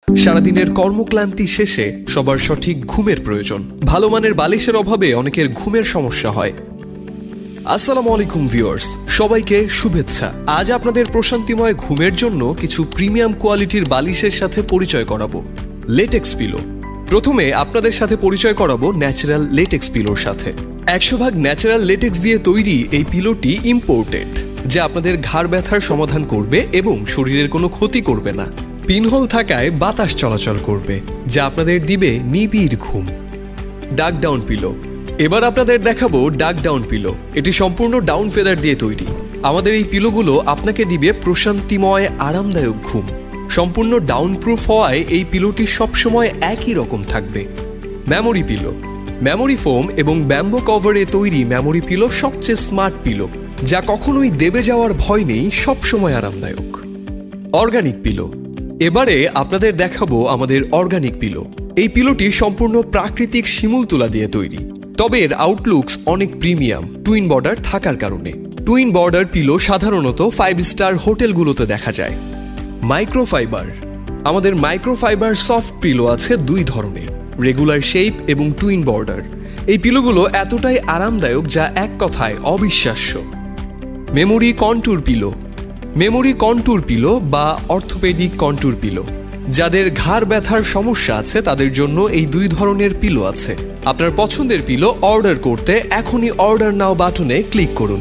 সারাদিনের কর্মক্লান্তি শেষে সবার সঠিক ঘুমের প্রয়োজন। ভালো মানের বালিশের অভাবে অনেকের ঘুমের সমস্যা হয়। আসসালামু আলাইকুম ভিউয়ার্স, সবাইকে শুভেচ্ছা। আজ আপনাদের প্রশান্তিময় ঘুমের জন্য কিছু প্রিমিয়াম কোয়ালিটির বালিশের সাথে পরিচয় করাবো, লেটেক্স পিলো। প্রথমে আপনাদের সাথে পরিচয় করাবো ন্যাচারাল লেটেক্স পিলোর সাথে। 100% ন্যাচারাল লেটেক্স দিয়ে তৈরি এই পিলোটি ইম্পোর্টেড, যা আপনাদের ঘাড় ব্যথার সমাধান করবে এবং শরীরের কোনো ক্ষতি করবে না। পিনহোল থাকায় বাতাস চলাচল করবে, যা আপনাদের দিবে নিবিড় ঘুম। ডাক ডাউন পিলো। এবার আপনাদের দেখাবো ডাক ডাউন পিলো। এটি সম্পূর্ণ ডাউন ফেদার দিয়ে তৈরি। আমাদের এই পিলোগুলো আপনাকে দিবে প্রশান্তিময় আরামদায়ক ঘুম। সম্পূর্ণ ডাউন প্রুফ হওয়ায় এই পিলোটি সবসময় একই রকম থাকবে। Memory pillow. মেমোরি ফোম এবং ব্যাম্বো কভারে তৈরি মেমোরি পিলো সবচেয়ে স্মার্ট পিলো, যা কখনোই দেবে যাওয়ার ভয় নেই, সবসময় আরামদায়ক। Organic pillow. এবারে আপনাদের দেখাবো আমাদের অর্গানিক পিলো। এই পিলোটি সম্পূর্ণ প্রাকৃতিক শিমুল তুলা দিয়ে তৈরি, তবে এর আউটলুকস অনেক প্রিমিয়াম টুইন বর্ডার থাকার কারণে। টুইন বর্ডার পিলো সাধারণত 5 স্টার হোটেলগুলোতে দেখা যায়। মাইক্রোফাইবার। আমাদের মাইক্রোফাইবার সফট পিলো আছে দুই ধরনের, রেগুলার শেপ এবং টুইন বর্ডার। এই পিলোগুলো এতটাই আরামদায়ক যা এক কথায় অবিশ্বাস্য। Memory contour pillow. Memory contour pillow বা অর্থোপেডিক কন্ট্যুর পিলো। যাদের ঘাড় ব্যথার সমস্যা আছে তাদের জন্য এই দুই ধরনের পিলো আছে। আপনার পছন্দের পিলো অর্ডার করতে এখনই অর্ডার নাও বাটনে ক্লিক করুন।